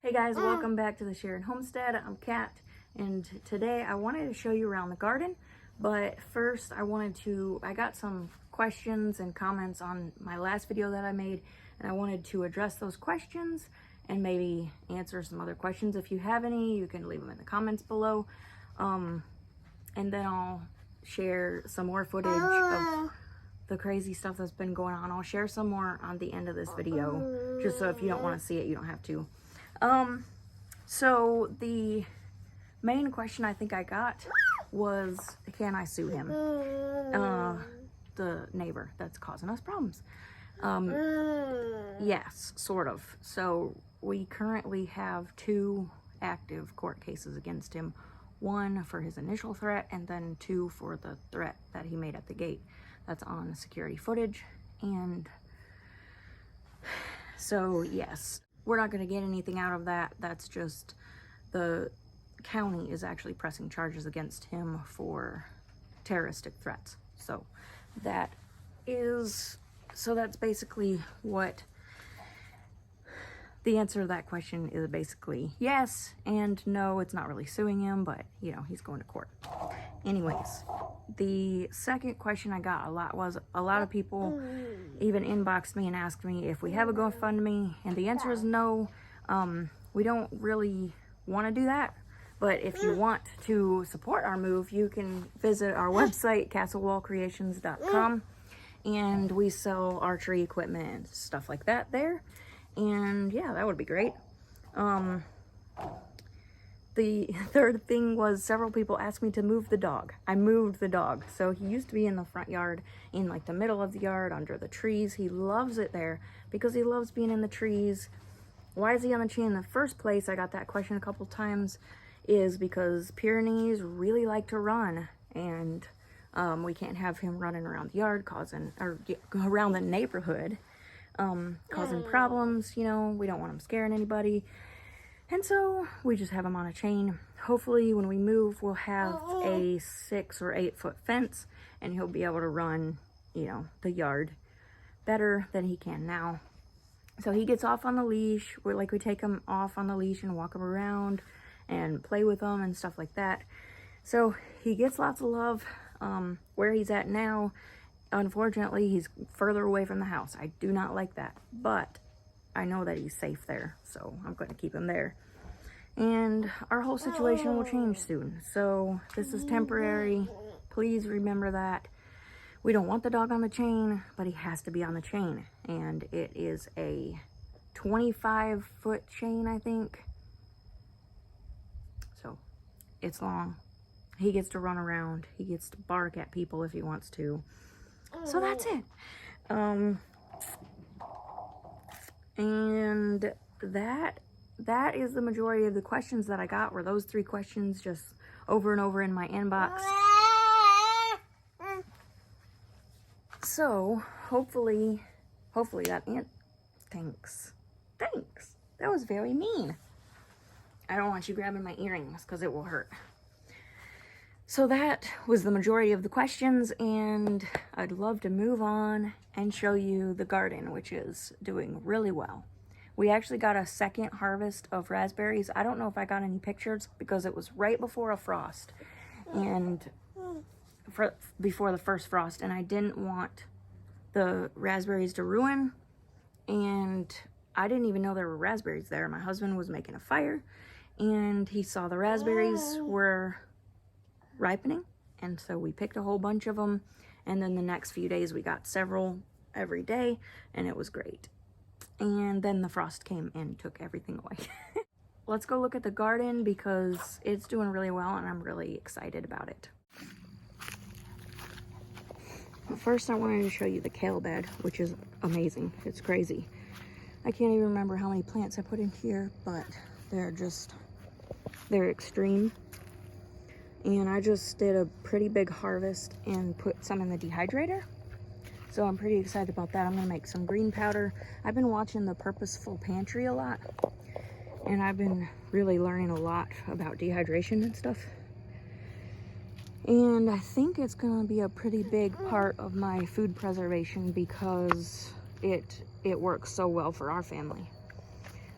Hey guys, welcome back to the Sharon Homestead. I'm Kat, and today I wanted to show you around the garden, but first I got some questions and comments on my last video that I made, and I wanted to address those questions and maybe answer some other questions. If you have any, you can leave them in the comments below, and then I'll share some more footage of the crazy stuff that's been going on. I'll share some more on the end of this video, just so if you don't want to see it, you don't have to. So the main question I think I got was, can I sue him? The neighbor that's causing us problems. Yes, sort of. So we currently have 2 active court cases against him. 1 for his initial threat, and then 2 for the threat that he made at the gate. That's on security footage. And so yes, we're not going to get anything out of that. That's just the county is actually pressing charges against him for terroristic threats. So that's basically what the answer to that question is. Basically yes and no. It's not really suing him, but you know, he's going to court. Anyways, the second question I got a lot was, a lot of people even inboxed me and asked me if we have a GoFundMe, and the answer is no. We don't really want to do that, but if you want to support our move, you can visit our website, castlewallcreations.com, and we sell archery equipment and stuff like that there. And yeah, that would be great. The third thing was, several people asked me to move the dog. I moved the dog. So he used to be in the front yard, in like the middle of the yard, under the trees. He loves it there because he loves being in the trees. Why is he on the chain in the first place? I got that question a couple times. Is because Pyrenees really like to run, and we can't have him running around the yard around the neighborhood, causing problems. You know, we don't want him scaring anybody. And so we just have him on a chain. Hopefully when we move, we'll have a 6 or 8 foot fence, and he'll be able to run, you know, the yard better than he can now. So he gets off on the leash. We take him off on the leash and walk him around and play with him and stuff like that. So he gets lots of love. Where he's at now, unfortunately, he's further away from the house. I do not like that, but I know that he's safe there, so I'm going to keep him there. And our whole situation will change soon. So this is temporary. Please remember that. We don't want the dog on the chain, but he has to be on the chain. And it is a 25-foot chain, I think. So it's long. He gets to run around. He gets to bark at people if he wants to. So that's it. And that is the majority of the questions that I got, were those 3 questions just over and over in my inbox. So hopefully that thanks. That was very mean. I don't want you grabbing my earrings because it will hurt. So that was the majority of the questions, and I'd love to move on and show you the garden, which is doing really well. We actually got a second harvest of raspberries. I don't know if I got any pictures because it was right before a frost, and before the first frost, and I didn't want the raspberries to ruin, and I didn't even know there were raspberries there. My husband was making a fire, and he saw the raspberries were ripening, and so we picked a whole bunch of them, and then the next few days we got several every day, and it was great. And then the frost came and took everything away. Let's go look at the garden because it's doing really well, and I'm really excited about it. First, I wanted to show you the kale bed, which is amazing. It's crazy. I can't even remember how many plants I put in here, but they're extreme. And I just did a pretty big harvest and put some in the dehydrator. So I'm pretty excited about that. I'm gonna make some green powder. I've been watching the Purposeful Pantry a lot, and I've been really learning a lot about dehydration and stuff. And I think it's gonna be a pretty big part of my food preservation because it works so well for our family.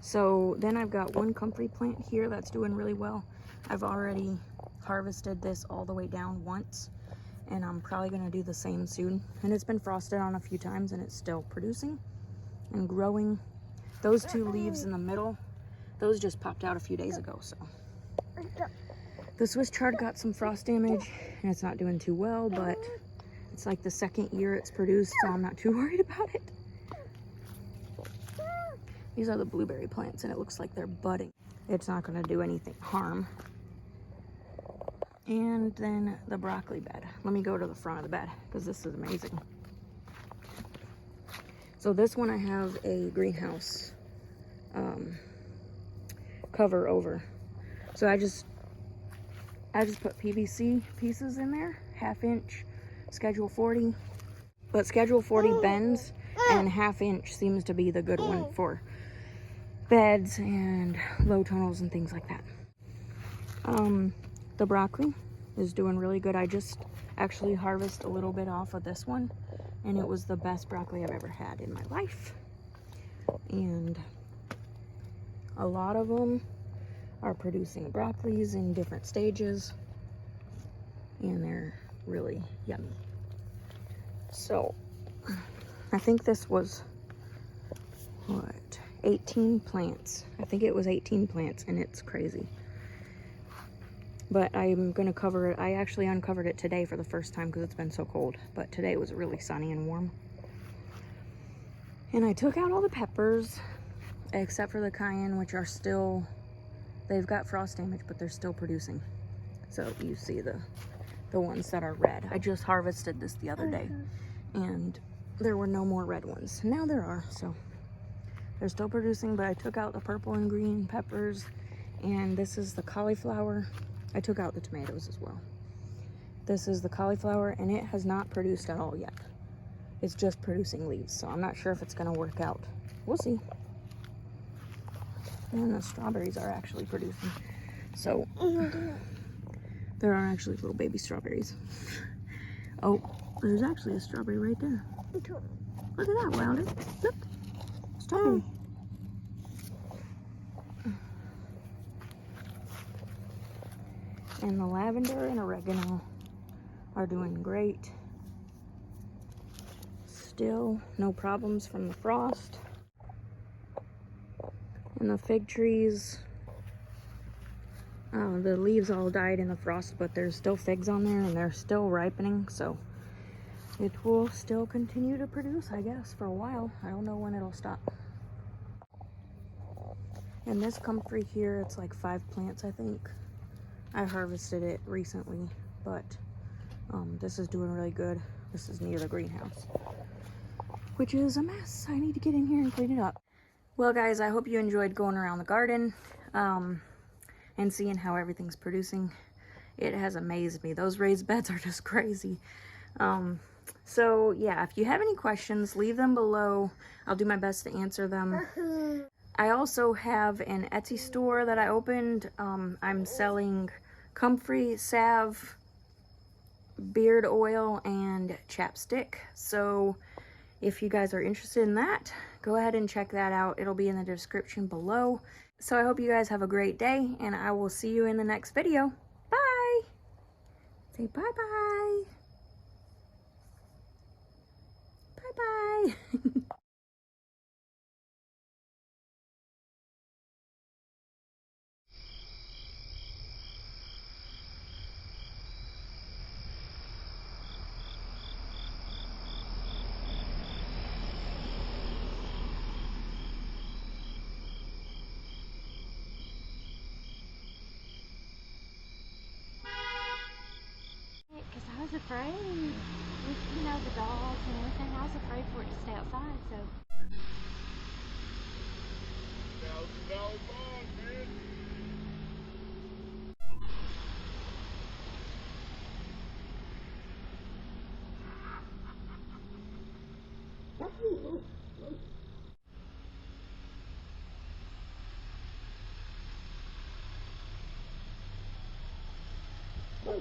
So then I've got one comfrey plant here that's doing really well. I've already harvested this all the way down once, and I'm probably going to do the same soon. And it's been frosted on a few times and it's still producing and growing. Those two leaves in the middle, those just popped out a few days ago. So the Swiss chard got some frost damage and it's not doing too well, but it's like the second year it's produced, so I'm not too worried about it. These are the blueberry plants and it looks like they're budding. It's not going to do anything harm. And then the broccoli bed. Let me go to the front of the bed because this is amazing. So this one I have a greenhouse cover over. So I just put PVC pieces in there, 1/2 inch, schedule 40. But schedule 40 bends, and 1/2 inch seems to be the good one for beds and low tunnels and things like that. The broccoli is doing really good. I just actually harvested a little bit off of this one, and it was the best broccoli I've ever had in my life. And a lot of them are producing broccolis in different stages, and they're really yummy. So I think this was, what, 18 plants. I think it was 18 plants, and it's crazy. But I'm gonna cover it. I actually uncovered it today for the first time because it's been so cold, but today it was really sunny and warm. And I took out all the peppers except for the cayenne, which are still, they've got frost damage, but they're still producing. So you see the ones that are red. I just harvested this the other day and there were no more red ones. Now there are, so they're still producing, but I took out the purple and green peppers. And this is the cauliflower. I took out the tomatoes as well. This is the cauliflower, and it has not produced at all yet. It's just producing leaves, so I'm not sure if it's gonna work out. We'll see. And the strawberries are actually producing. So there are actually little baby strawberries. Oh, there's actually a strawberry right there. Look at that, Wilder. Look, strawberry. And the lavender and oregano are doing great. Still no problems from the frost. And the fig trees, the leaves all died in the frost, but there's still figs on there and they're still ripening, so it will still continue to produce, I guess, for a while. I don't know when it'll stop. And this comfrey here, it's like 5 plants, I think. I harvested it recently, but this is doing really good. This is near the greenhouse, which is a mess. I need to get in here and clean it up. Well, guys, I hope you enjoyed going around the garden and seeing how everything's producing. It has amazed me. Those raised beds are just crazy. So yeah, if you have any questions, leave them below. I'll do my best to answer them. I also have an Etsy store that I opened. I'm selling comfrey, salve, beard oil, and chapstick. So if you guys are interested in that, go ahead and check that out. It'll be in the description below. So I hope you guys have a great day, and I will see you in the next video. Bye! Say bye-bye. Bye-bye. Because I was afraid, with, you know, the dogs and everything, I was afraid for it to stay outside, so. Oh,